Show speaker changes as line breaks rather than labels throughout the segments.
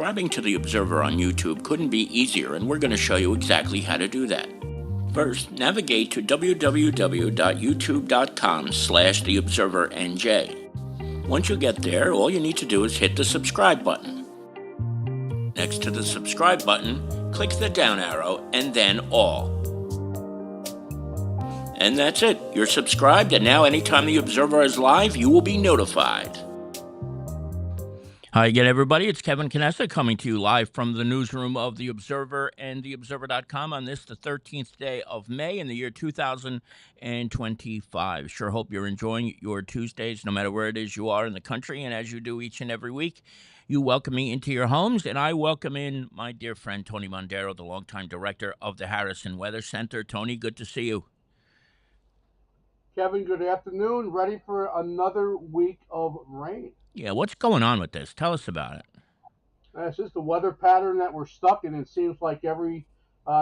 Subscribing to The Observer on YouTube couldn't be easier, and we're going to show you exactly how to do that. First, navigate to www.youtube.com/theobservernj. Once you get there, all you need to do is hit the subscribe button. Next to the subscribe button, click the down arrow and then all. And that's it. You're subscribed, and now anytime The Observer is live, you will be notified. Hi again, everybody. It's Kevin Canessa coming to you live from the newsroom of The Observer and TheObserver.com on this, the 13th day of May in the year 2025. Sure hope you're enjoying your Tuesdays, no matter where it is you are in the country. And as you do each and every week, you welcome me into your homes, and I welcome in my dear friend Tony Mondero, the longtime director of the Harrison Weather Center. Tony, good to see you.
Kevin, good afternoon. Ready for another week of rain.
Yeah, what's going on with this? Tell us about it.
It's just the weather pattern that we're stuck in. It seems like every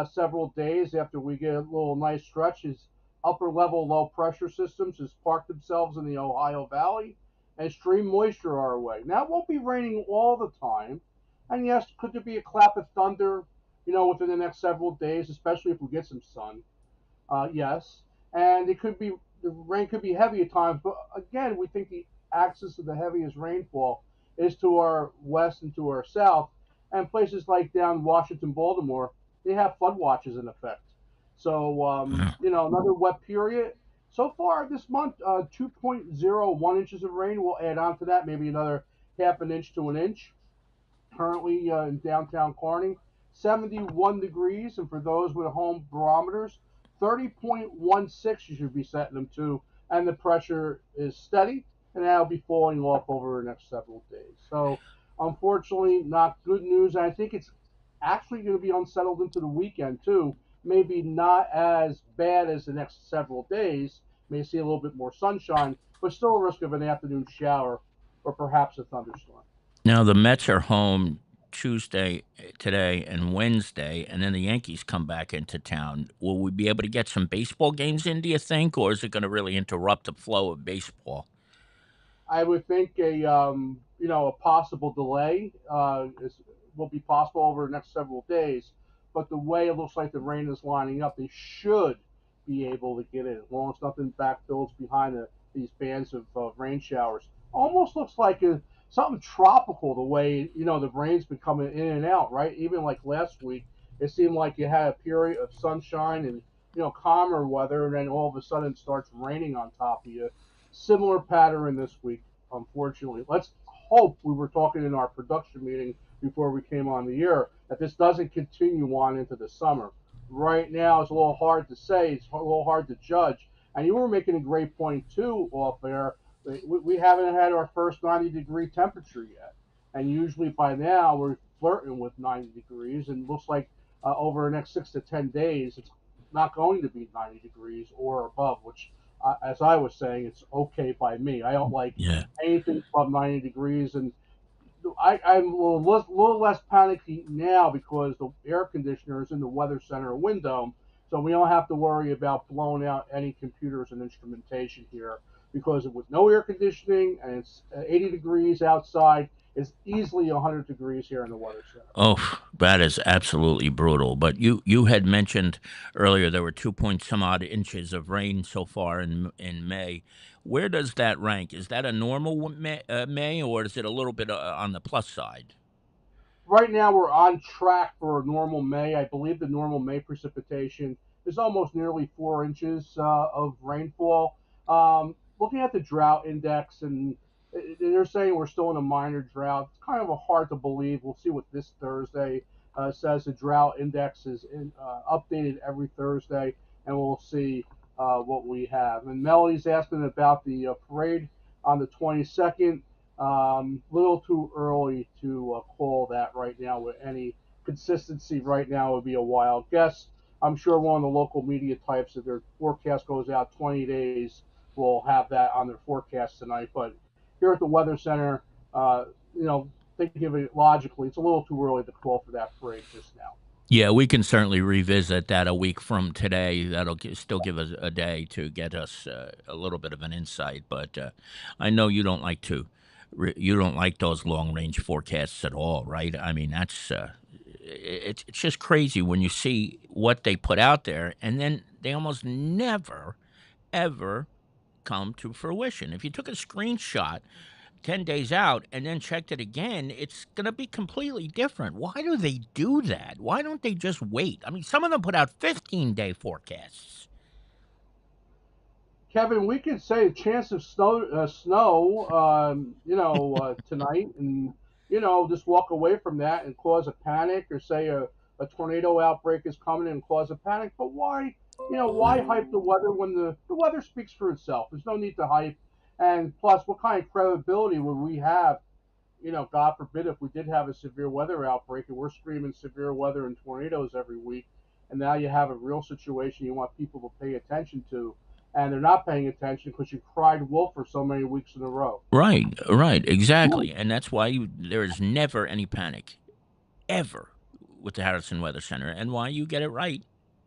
several days after we get a little nice stretch, is upper level low pressure systems just park themselves in the Ohio Valley and stream moisture our way. Now, it won't be raining all the time. And yes, could there be a clap of thunder, within the next several days, especially if we get some sun? Yes. And the rain could be heavy at times. But again, we think the axis of the heaviest rainfall is to our west and to our south, and places like down Washington, Baltimore, they have flood watches in effect. So, another wet period. So far this month, 2.01 inches of rain. We'll add on to that, maybe another half an inch to an inch. Currently in downtown Kearney, 71 degrees, and for those with home barometers, 30.16 you should be setting them to, and the pressure is steady, and that'll be falling off over the next several days. So, unfortunately, not good news. And I think it's actually going to be unsettled into the weekend, too. Maybe not as bad as the next several days. May see a little bit more sunshine, but still a risk of an afternoon shower or perhaps a thunderstorm.
Now, the Mets are home Tuesday, today, and Wednesday, and then the Yankees come back into town. Will we be able to get some baseball games in, do you think, or is it going to really interrupt the flow of baseball?
I would think a possible delay will be possible over the next several days. But the way it looks like the rain is lining up, they should be able to get it as long as nothing backfills behind these bands of rain showers. Almost looks like something tropical the way the rain's been coming in and out, right? Even like last week, it seemed like you had a period of sunshine and calmer weather, and then all of a sudden it starts raining on top of you. Similar pattern this week, unfortunately. Let's hope, we were talking in our production meeting before we came on the air, that this doesn't continue on into the summer. Right now, it's a little hard to say. It's a little hard to judge. And you were making a great point, too, off there. We haven't had our first 90-degree temperature yet. And usually by now, we're flirting with 90 degrees. And it looks like over the next 6 to 10 days, it's not going to be 90 degrees or above, which, as I was saying, it's okay by me. I don't like anything above 90 degrees. And I'm a little less panicky now because the air conditioner is in the weather center window. So we don't have to worry about blowing out any computers and instrumentation here, because with no air conditioning and it's 80 degrees outside, it's easily 100 degrees here in the weather center.
Oh, that is absolutely brutal. But you had mentioned earlier there were 2 odd inches of rain so far in May. Where does that rank? Is that a normal May, or is it a little bit on the plus side?
Right now, we're on track for a normal May. I believe the normal May precipitation is almost nearly 4 inches of rainfall. Looking at the drought index, and they're saying we're still in a minor drought. It's kind of hard to believe. We'll see what this Thursday says. The drought index is updated every Thursday, and we'll see what we have. And Melody's asking about the parade on the 22nd. Little too early to call that right now with any consistency. Right now would be a wild guess. I'm sure one of the local media types, if their forecast goes out 20 days, will have that on their forecast tonight. But here at the Weather Center, thinking of it logically, it's a little too early to call for that parade just now.
Yeah, we can certainly revisit that a week from today. That'll still give us a day to get us a little bit of an insight. But I know you don't like to You don't like those long range forecasts at all, right? I mean, it's just crazy when you see what they put out there, and then they almost never ever come to fruition. If you took a screenshot 10 days out and then checked it again, it's going to be completely different. Why do they do that? Why don't they just wait? I mean, some of them put out 15-day forecasts.
Kevin, we could say a chance of snow, tonight, and just walk away from that and cause a panic, or say a tornado outbreak is coming and cause a panic. But why, why hype the weather when the weather speaks for itself? There's no need to hype. And plus, what kind of credibility would we have? God forbid if we did have a severe weather outbreak and we're screaming severe weather and tornadoes every week, and now you have a real situation you want people to pay attention to, and they're not paying attention because you cried wolf for so many weeks in a row.
Right, right, exactly. And that's why there is never any panic, ever, with the Harrison Weather Center, and why you get it right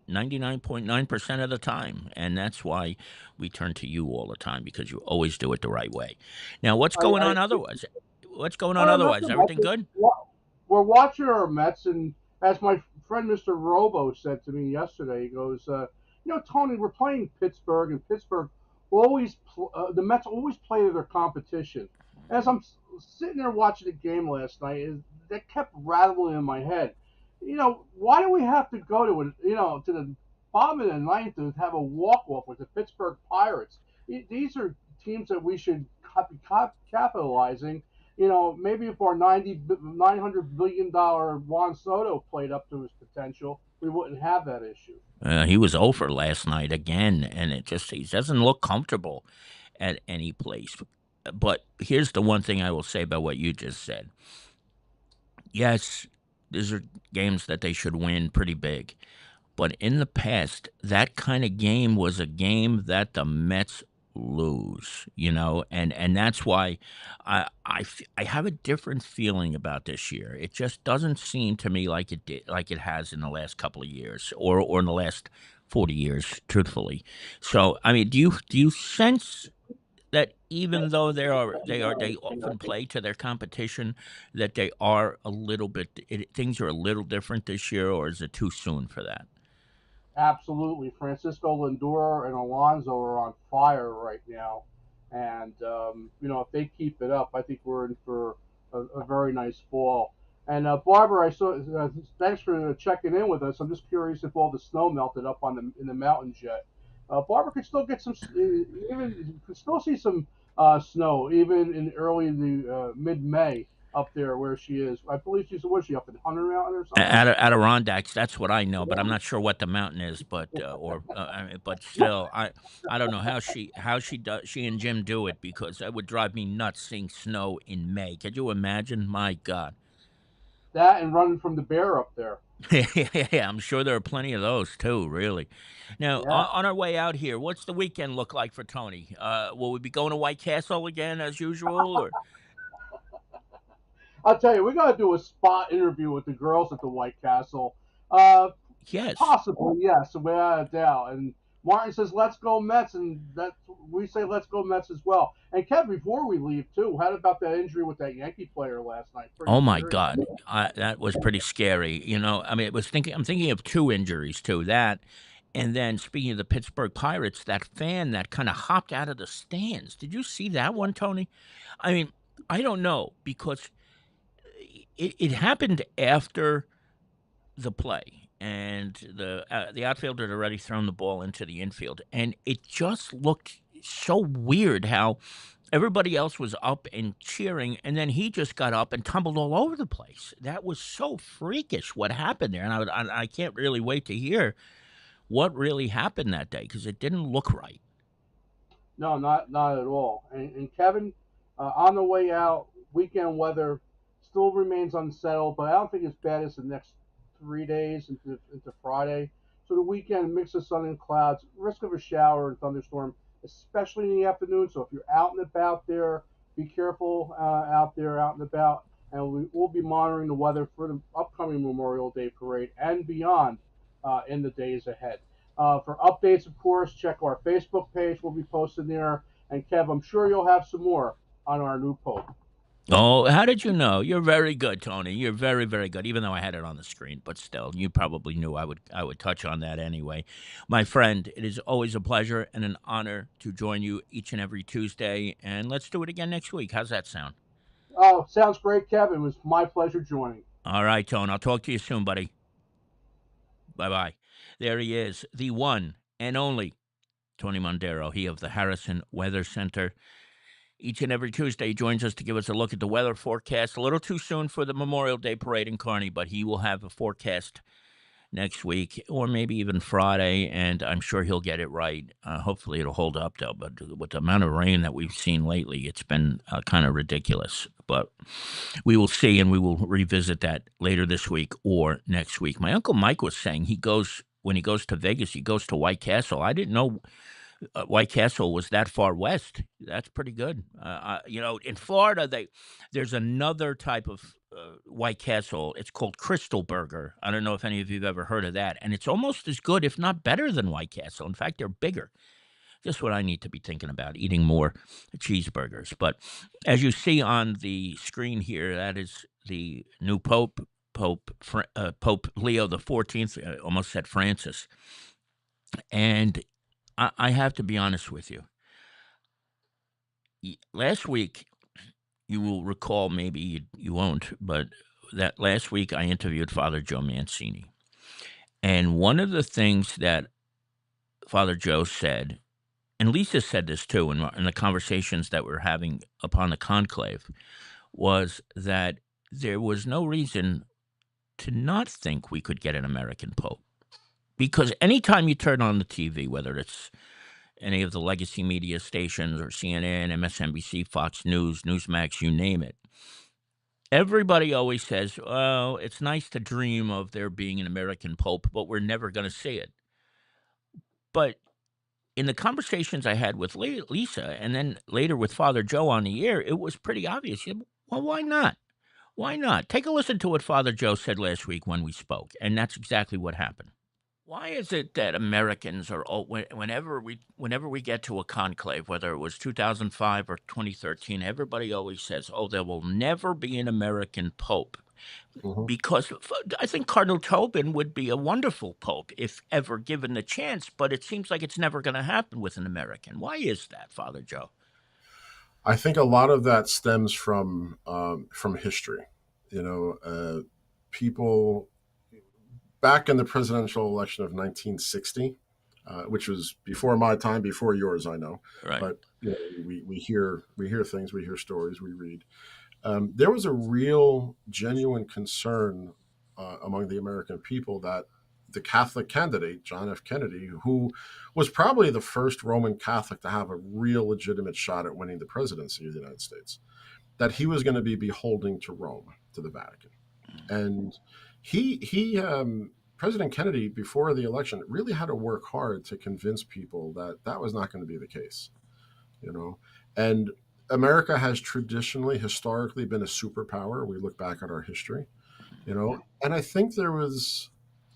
99.9% of the time. And that's why we turn to you all the time, because you always do it the right way. Now, what's
I,
going
I
on otherwise? What's going on otherwise?
Nothing much.
Everything good?
We're watching our Mets, and as my friend Mr. Robo said to me yesterday, he goes, Tony, we're playing Pittsburgh, and Pittsburgh the Mets always play to their competition. As I'm sitting there watching the game last night, that kept rattling in my head. Why do we have to go to it? To the bottom of the ninth to have a walk off with the Pittsburgh Pirates? These are teams that we should be capitalizing. Maybe if our $900 billion Juan Soto played up to his potential, we wouldn't have that issue.
He was over last night again, and he doesn't look comfortable at any place. But here's the one thing I will say about what you just said. Yes, these are games that they should win pretty big. But in the past, that kind of game was a game that the Mets lose, and that's why I have a different feeling about this year. It just doesn't seem to me like it has in the last couple of years, or in the last 40 years, truthfully. So, I mean, do you sense that even though they often play to their competition, that they are a little bit things are a little different this year, or is it too soon for that?
Absolutely. Francisco Lindor and Alonso are on fire right now. And, if they keep it up, I think we're in for a very nice fall. And, Barbara, I saw, thanks for checking in with us. I'm just curious if all the snow melted up in the mountains yet. Barbara could still get even could still see some snow even in early the mid-May up there where she is. I believe was she up in Hunter Mountain or something?
Adirondacks, that's what I know, but I'm not sure what the mountain is. But I mean, but still, I don't know she and Jim do it, because that would drive me nuts seeing snow in May. Could you imagine? My God.
That and running from the bear up there.
Yeah, I'm sure there are plenty of those too. Really. Now,
Yeah.
on our way out here, what's the weekend look like for Tony? Will we be going to White Castle again as usual, or?
I'll tell you, we got to do a spot interview with the girls at the White Castle. Uh,
Yes.
Possibly, yes, without a doubt. And Martin says, "Let's go Mets," and that we say, "Let's go Mets" as well. And Kev, before we leave too, how about that injury with that Yankee player last night? Pretty
Oh my
serious.
God, that was pretty scary. I mean, I'm thinking of two injuries too. That, and then speaking of the Pittsburgh Pirates, that fan that kind of hopped out of the stands. Did you see that one, Tony? I mean, I don't know, because it happened after the play, and the outfielder had already thrown the ball into the infield, and it just looked so weird how everybody else was up and cheering, and then he just got up and tumbled all over the place. That was so freakish what happened there, and I can't really wait to hear what really happened that day, because it didn't look right.
No, not at all. And Kevin, on the way out, weekend weather still remains unsettled, but I don't think it's bad as the next 3 days into Friday. So the weekend, mix of sun and clouds, risk of a shower and thunderstorm, especially in the afternoon. So if you're out and about there, be careful out there, out and about. And we will be monitoring the weather for the upcoming Memorial Day parade and beyond in the days ahead. For updates, of course, check our Facebook page. We'll be posting there. And Kev, I'm sure you'll have some more on our new Pope.
Oh, how did you know? You're very good, Tony. You're very, very good. Even though I had it on the screen, but still, you probably knew I would touch on that anyway. My friend, it is always a pleasure and an honor to join you each and every Tuesday, and let's do it again next week. How's that sound?
Oh, sounds great, Kevin. It was my pleasure joining.
All right, Tone. I'll talk to you soon, buddy. Bye bye. There he is, the one and only Tony Mondero. He of the Harrison Weather Center. Each and every Tuesday, he joins us to give us a look at the weather forecast. A little too soon for the Memorial Day parade in Kearney, but he will have a forecast next week or maybe even Friday, and I'm sure he'll get it right. Hopefully, it'll hold up, though. But with the amount of rain that we've seen lately, it's been kind of ridiculous. But we will see, and we will revisit that later this week or next week. My Uncle Mike was saying when he goes to Vegas, he goes to White Castle. I didn't know White Castle was that far west. That's pretty good. In Florida, there's another type of White Castle. It's called Crystal Burger. I don't know if any of you've ever heard of that, and it's almost as good, if not better, than White Castle. In fact, they're bigger. Just what I need to be thinking about: eating more cheeseburgers. But as you see on the screen here, that is the new Pope. Pope Leo XIV, almost said Francis, and I have to be honest with you. Last week, you will recall, maybe you won't, but that last week I interviewed Father Joe Mancini. And one of the things that Father Joe said, and Lisa said this too in the conversations that we're having upon the conclave, was that there was no reason to not think we could get an American Pope. Because anytime you turn on the TV, whether it's any of the legacy media stations or CNN, MSNBC, Fox News, Newsmax, you name it, everybody always says, "Oh, it's nice to dream of there being an American Pope, but we're never going to see it." But in the conversations I had with Lisa and then later with Father Joe on the air, it was pretty obvious. Well, why not? Why not? Take a listen to what Father Joe said last week when we spoke, and that's exactly what happened. Why is it that Americans are whenever we get to a conclave, whether it was 2005 or 2013, everybody always says, "Oh, there will never be an American pope,"
Mhm.
because I think Cardinal Tobin would be a wonderful pope if ever given the chance, but it seems like it's never going to happen with an American. Why is that, Father Joe?
I think a lot of that stems from history. People back in the presidential election of 1960, which was before my time, before yours, I know,
Right.
but we hear things, we hear stories, we read. There was a real, genuine concern among the American people that the Catholic candidate, John F. Kennedy, who was probably the first Roman Catholic to have a real legitimate shot at winning the presidency of the United States, that he was going to be beholding to Rome, to the Vatican. And President Kennedy, before the election, really had to work hard to convince people that that was not going to be the case, you know. And America has traditionally, historically been a superpower. We look back at our history, and I think there was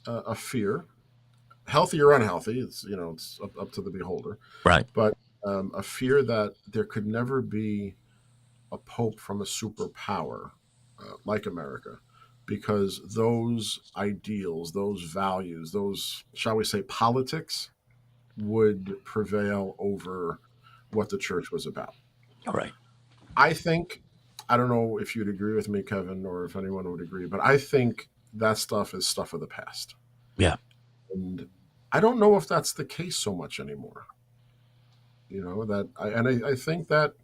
a fear, healthy or unhealthy. It's up to the beholder,
Right.
but a fear that there could never be a pope from a superpower like America, because those ideals, those values, those, shall we say, politics would prevail over what the church was about.
All right.
I think, I don't know if you'd agree with me, Kevin, or if anyone would agree, but I think that stuff is stuff of the past.
Yeah.
And I don't know if that's the case so much anymore. I think that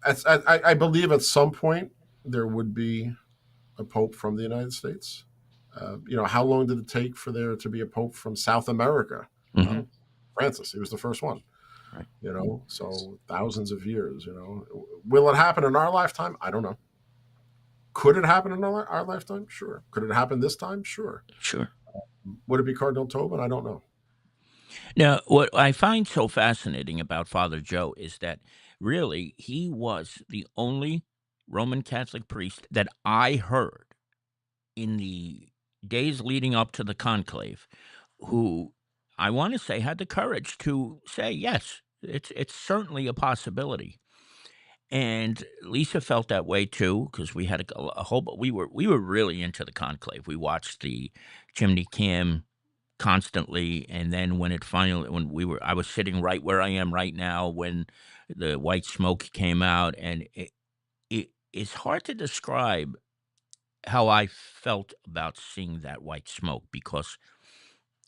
I believe at some point there would be a pope from the United States. How long did it take for there to be a pope from South America?
Hmm.
Well, Francis, he was the first one.
Right.
So thousands of years. Will it happen in our lifetime? I don't know. Could it happen in our lifetime? Sure. Could it happen this time? Sure.
Sure.
Would it be Cardinal Tobin? I don't know.
Now, what I find so fascinating about Father Joe is that really he was the only Roman Catholic priest that I heard in the days leading up to the conclave who I want to say had the courage to say, yes, it's certainly a possibility. And Lisa felt that way too because we had a whole. We were really into the conclave. We watched the chimney cam constantly, and then when I was sitting right where I am right now when the white smoke came out, and it's hard to describe how I felt about seeing that white smoke because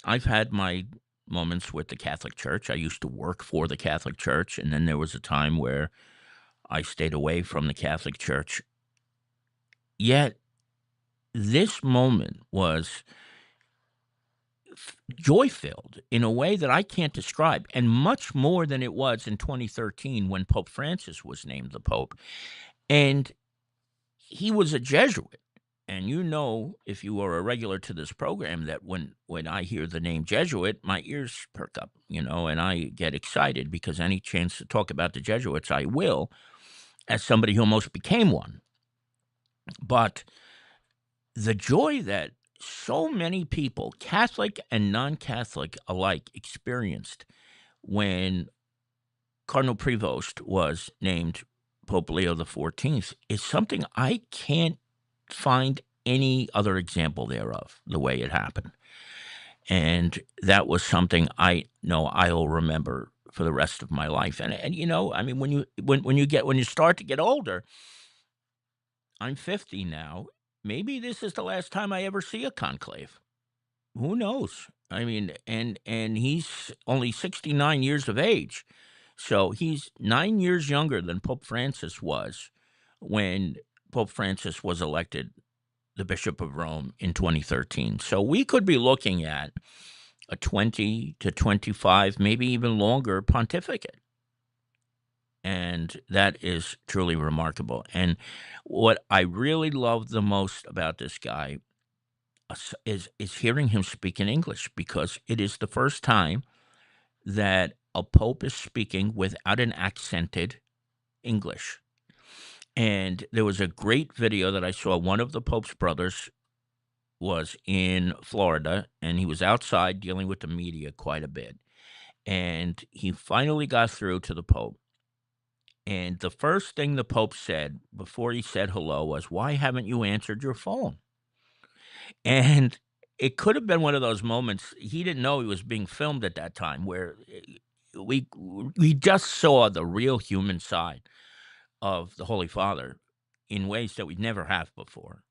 I've had my moments with the Catholic Church. I used to work for the Catholic Church, and then there was a time where I stayed away from the Catholic Church. Yet this moment was joy filled in a way that I can't describe, and much more than it was in 2013 when Pope Francis was named the Pope. And he was a Jesuit. And you know, if you are a regular to this program, that when I hear the name Jesuit, my ears perk up, and I get excited because any chance to talk about the Jesuits, I will, as somebody who almost became one. But the joy that so many people, Catholic and non-Catholic alike, experienced when Cardinal Prevost was named Pope Leo XIV is something I can't find any other example thereof, the way it happened. And that was something I know I'll remember for the rest of my life. And I mean, when you start to get older, I'm 50 now. Maybe this is the last time I ever see a conclave. Who knows? I mean, and he's only 69 years of age. So he's 9 years younger than Pope Francis was when Pope Francis was elected the Bishop of Rome in 2013. So we could be looking at a 20 to 25, maybe even longer pontificate. And that is truly remarkable. And what I really love the most about this guy is hearing him speak in English, because it is the first time that a pope is speaking without an accented English. And there was a great video that I saw. One of the Pope's brothers was in Florida, and he was outside dealing with the media quite a bit. And he finally got through to the Pope. And the first thing the Pope said before he said hello was, "Why haven't you answered your phone?" And it could have been one of those moments. He didn't know he was being filmed at that time, where we just saw the real human side of the Holy Father in ways that we never have before.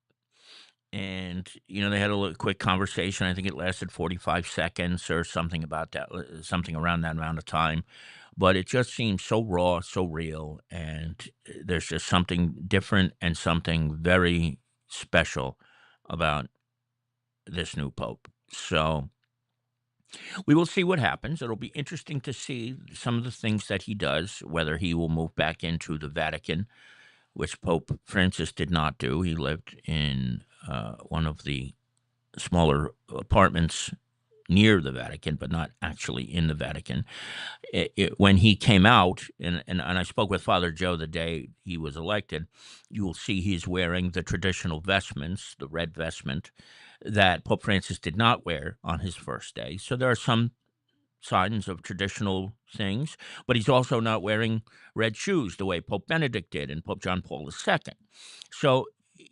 And they had a little quick conversation. I think it lasted 45 seconds or something about that, something around that amount of time. But it just seems so raw, so real, and there's just something different and something very special about this new pope. So we will see what happens. It'll be interesting to see some of the things that he does, whether he will move back into the Vatican, which Pope Francis did not do. He lived in one of the smaller apartments near the Vatican, but not actually in the Vatican. When he came out, and I spoke with Father Joe the day he was elected, you will see he's wearing the traditional vestments, the red vestment, that Pope Francis did not wear on his first day. So there are some signs of traditional things, but he's also not wearing red shoes the way Pope Benedict did and Pope John Paul II. So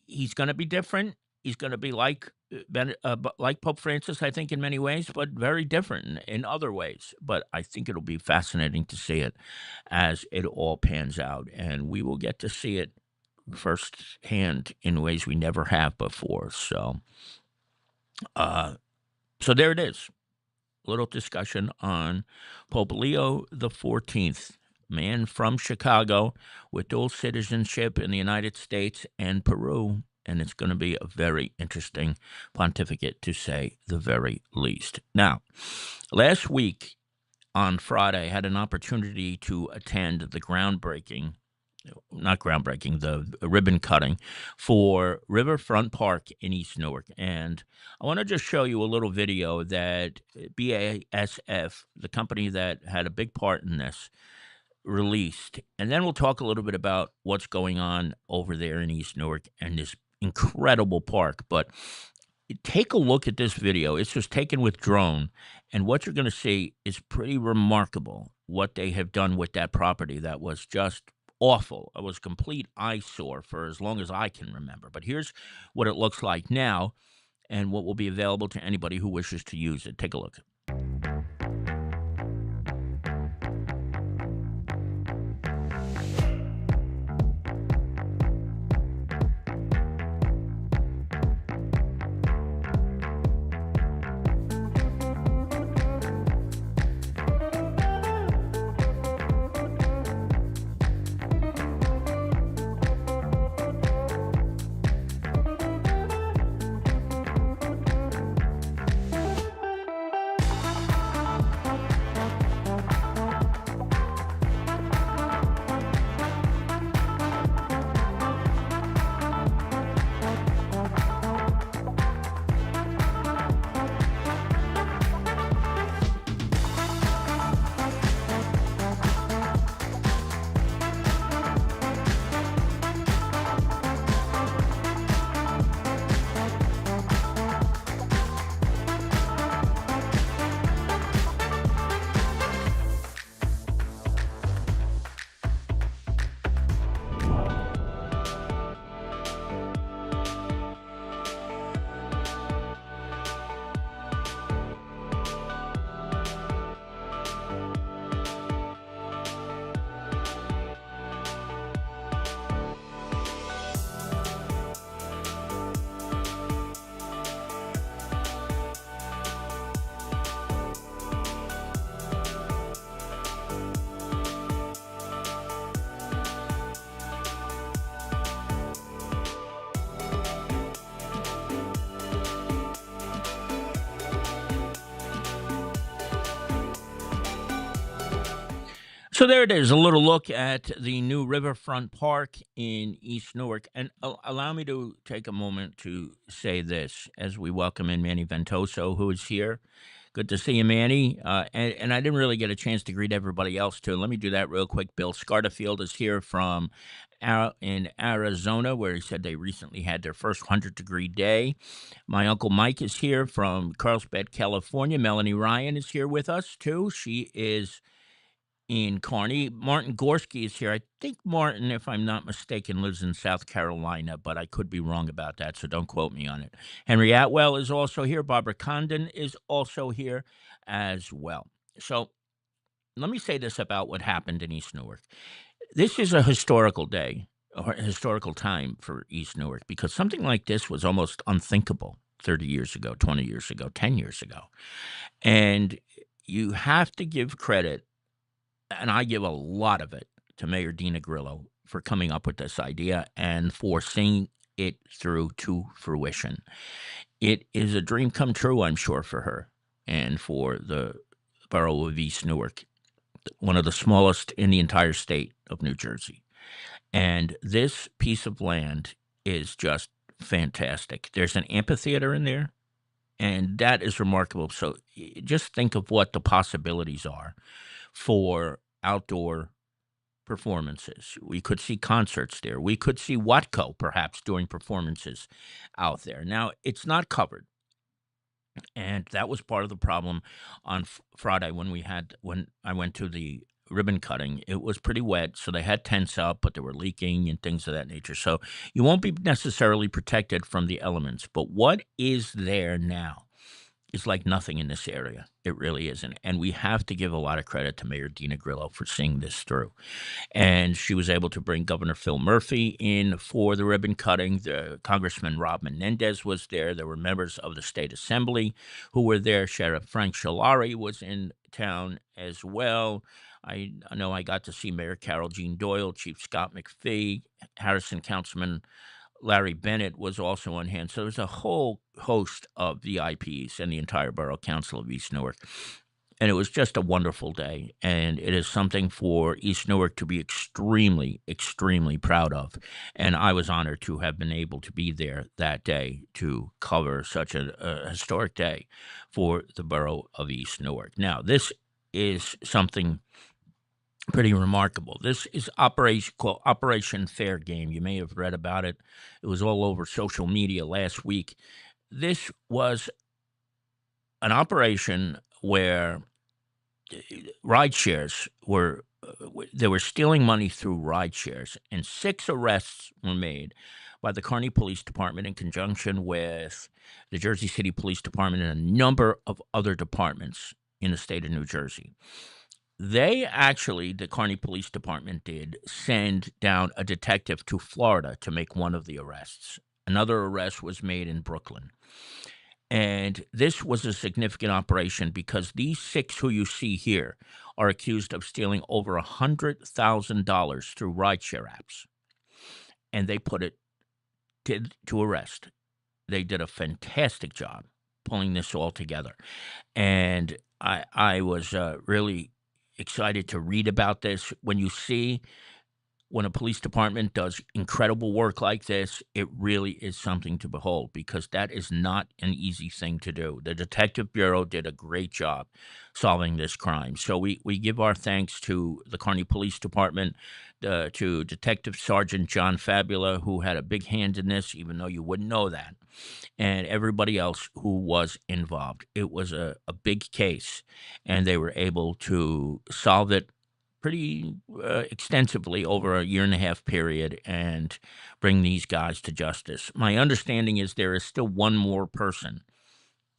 he's going to be different. He's going to be like like Pope Francis, I think, in many ways, but very different in other ways. But I think it'll be fascinating to see it as it all pans out, and we will get to see it firsthand in ways we never have before. So there it is. Little discussion on Pope Leo XIV, man from Chicago with dual citizenship in the United States and Peru. And it's going to be a very interesting pontificate, to say the very least. Now, last week on Friday, I had an opportunity to attend the the ribbon cutting for Riverfront Park in East Newark. And I want to just show you a little video that BASF, the company that had a big part in this, released. And then we'll talk a little bit about what's going on over there in East Newark and this incredible park. But take a look at this video. It's just taken with drone, and what you're going to see is pretty remarkable what they have done with that property that was just awful. It was a complete eyesore for as long as I can remember. But here's what it looks like now and what will be available to anybody who wishes to use it. Take a look. So there it is, a little look at the new Riverfront Park in East Newark. And allow me to take a moment to say this as we welcome in Manny Ventoso, who is here. Good to see you, Manny. And I didn't really get a chance to greet everybody else, too. Let me do that real quick. Bill Scarterfield is here from in Arizona, where he said they recently had their first 100-degree day. My Uncle Mike is here from Carlsbad, California. Melanie Ryan is here with us, too. She is in Kearney. Martin Gorski is here. I think Martin, if I'm not mistaken, lives in South Carolina, but I could be wrong about that, so don't quote me on it. Henry Atwell is also here. Barbara Condon is also here as well. So let me say this about what happened in East Newark. This is a historical day, or a historical time for East Newark, because something like this was almost unthinkable 30 years ago, 20 years ago, 10 years ago. And you have to give credit, and I give a lot of it, to Mayor Dina Grillo for coming up with this idea and for seeing it through to fruition. It is a dream come true, I'm sure, for her and for the borough of East Newark, one of the smallest in the entire state of New Jersey. And this piece of land is just fantastic. There's an amphitheater in there, and that is remarkable. So just think of what the possibilities are for outdoor performances. We could see concerts there. We could see Watco perhaps doing performances out there. Now, it's not covered. And that was part of the problem on Friday when I went to the ribbon cutting. It was pretty wet, so they had tents up, but they were leaking and things of that nature. So you won't be necessarily protected from the elements. But what is there now is like nothing in this area. It really isn't. And we have to give a lot of credit to Mayor Dina Grillo for seeing this through. And she was able to bring Governor Phil Murphy in for the ribbon cutting. The Congressman Rob Menendez was there. There were members of the state assembly who were there. Sheriff Frank Scolari was in town as well. I know I got to see Mayor Carol Jean Doyle, Chief Scott McPhee, Harrison Councilman Larry Bennett was also on hand. So there was a whole host of VIPs and the entire Borough Council of East Newark. And it was just a wonderful day. And it is something for East Newark to be extremely, extremely proud of. And I was honored to have been able to be there that day to cover such a historic day for the Borough of East Newark. Now, this is something pretty remarkable. This is called Operation Fair Game. You may have read about it. It was all over social media last week. This was an operation where ride shares were they were stealing money through ride shares, and 6 arrests were made by the Kearney Police Department in conjunction with the Jersey City Police Department and a number of other departments in the state of New Jersey. They actually, the Kearney Police Department did send down a detective to Florida to make one of the arrests. Another arrest was made in Brooklyn. And this was a significant operation because these 6 who you see here are accused of stealing over $100,000 through rideshare apps. And they put it to arrest. They did a fantastic job pulling this all together. And I was really excited to read about this. When a police department does incredible work like this, it really is something to behold because that is not an easy thing to do. The Detective Bureau did a great job solving this crime. So we give our thanks to the Kearney Police Department, to Detective Sergeant John Fabula, who had a big hand in this, even though you wouldn't know that, and everybody else who was involved. It was a big case, and they were able to solve it pretty extensively over a 1.5 year period and bring these guys to justice. My understanding is there is still one more person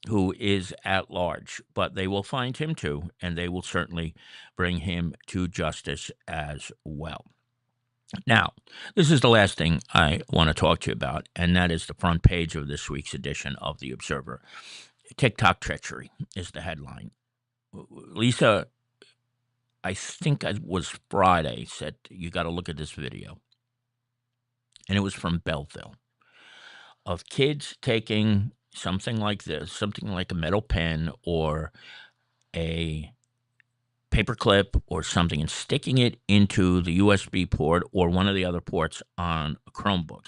who is at large, but they will find him too, and they will certainly bring him to justice as well. Now, this is the last thing I want to talk to you about, and that is the front page of this week's edition of The Observer. TikTok treachery is the headline. Lisa, I think it was Friday, said, you got to look at this video. And it was from Belleville of kids taking something like this, something like a metal pen or a paperclip or something, and sticking it into the USB port or one of the other ports on a Chromebook.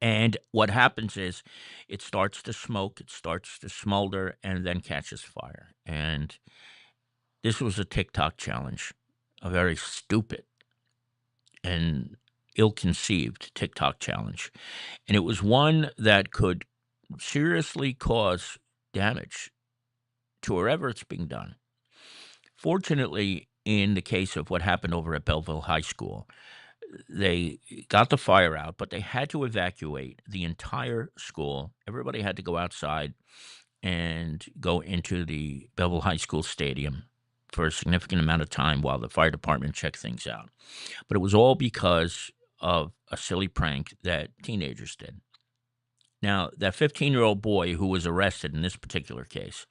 And what happens is it starts to smoke, it starts to smolder, and then catches fire. And this was a TikTok challenge, a very stupid and ill-conceived TikTok challenge. And it was one that could seriously cause damage to wherever it's being done. Fortunately, in the case of what happened over at Belleville High School, they got the fire out, but they had to evacuate the entire school. Everybody had to go outside and go into the Belleville High School stadium for a significant amount of time while the fire department checked things out. But it was all because of a silly prank that teenagers did. Now, that 15-year-old boy who was arrested in this particular case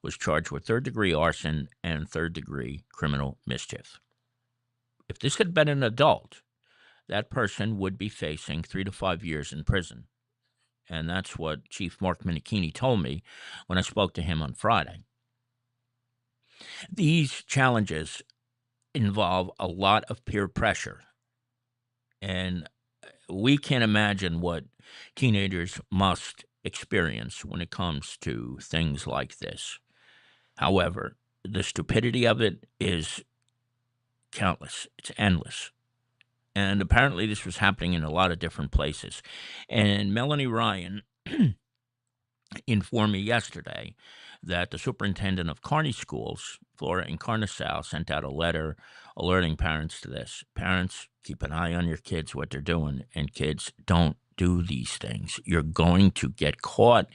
was charged with third-degree arson and third-degree criminal mischief. If this had been an adult, that person would be facing 3 to 5 years in prison. And that's what Chief Mark Minikini told me when I spoke to him on Friday. These challenges involve a lot of peer pressure. And we can't imagine what teenagers must experience when it comes to things like this. However, the stupidity of it is countless. It's endless. And apparently this was happening in a lot of different places. And Melanie Ryan informed me yesterday that the superintendent of Kearney Schools, Flora Encarnação, sent out a letter alerting parents to this. Parents, keep an eye on your kids, what they're doing, and kids, don't do these things. You're going to get caught,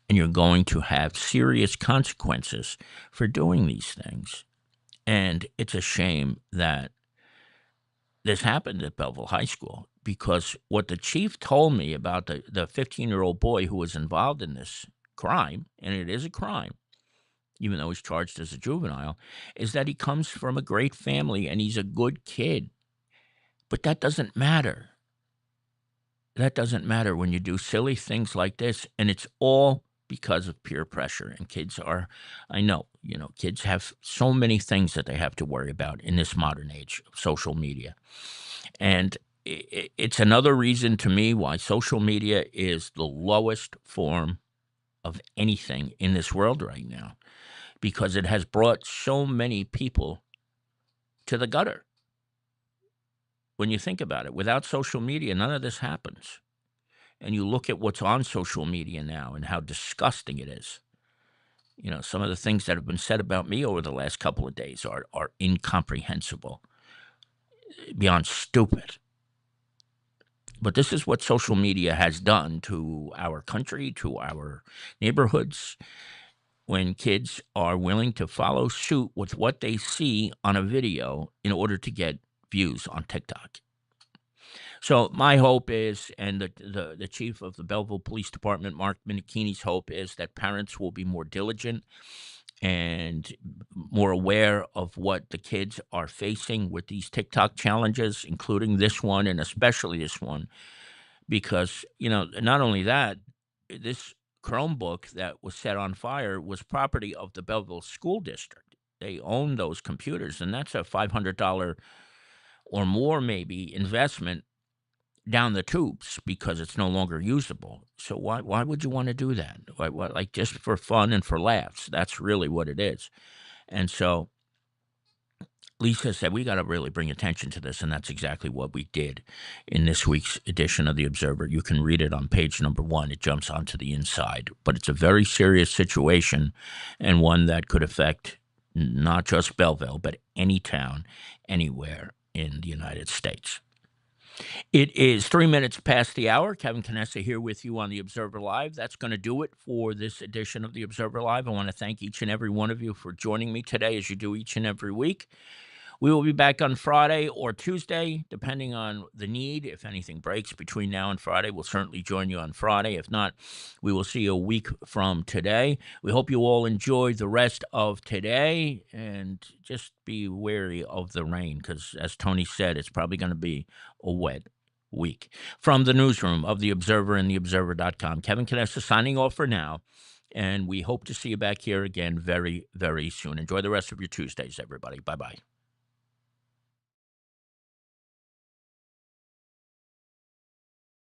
and you're going to have serious consequences for doing these things. And it's a shame that this happened at Belleville High School, because what the chief told me about the 15-year-old boy who was involved in this crime, and it is a crime, even though he's charged as a juvenile, is that he comes from a great family and he's a good kid. But that doesn't matter. That doesn't matter when you do silly things like this, and it's all because of peer pressure. And kids are, I know, kids have so many things that they have to worry about in this modern age of social media. And it's another reason to me why social media is the lowest form of anything in this world right now, because it has brought so many people to the gutter. When you think about it, without social media, none of this happens. And you look at what's on social media now and how disgusting it is. Some of the things that have been said about me over the last couple of days are incomprehensible, beyond stupid. But this is what social media has done to our country, to our neighborhoods, when kids are willing to follow suit with what they see on a video in order to get views on TikTok. So my hope is, and the chief of the Belleville Police Department, Mark Minikini's hope is that parents will be more diligent and more aware of what the kids are facing with these TikTok challenges, including this one and especially this one, because not only that, this Chromebook that was set on fire was property of the Belleville School District. They own those computers, and that's a $500 or more maybe investment down the tubes because it's no longer usable. So why would you want to do that? Why, like, just for fun and for laughs? That's really what it is. And so Lisa said, we got to really bring attention to this, and that's exactly what we did in this week's edition of The Observer. You can read it on page number 1. It jumps onto the inside. But it's a very serious situation, and one that could affect not just Belleville, but any town, anywhere in the United States. It is 3 minutes past the hour. Kevin Canessa here with you on The Observer Live. That's going to do it for this edition of The Observer Live. I want to thank each and every one of you for joining me today, as you do each and every week. We will be back on Friday or Tuesday, depending on the need. If anything breaks between now and Friday, we'll certainly join you on Friday. If not, we will see you a week from today. We hope you all enjoy the rest of today, and just be wary of the rain because, as Tony said, it's probably going to be a wet week. From the newsroom of The Observer and TheObserver.com, Kevin Canessa signing off for now, and we hope to see you back here again very, very soon. Enjoy the rest of your Tuesdays, everybody. Bye-bye.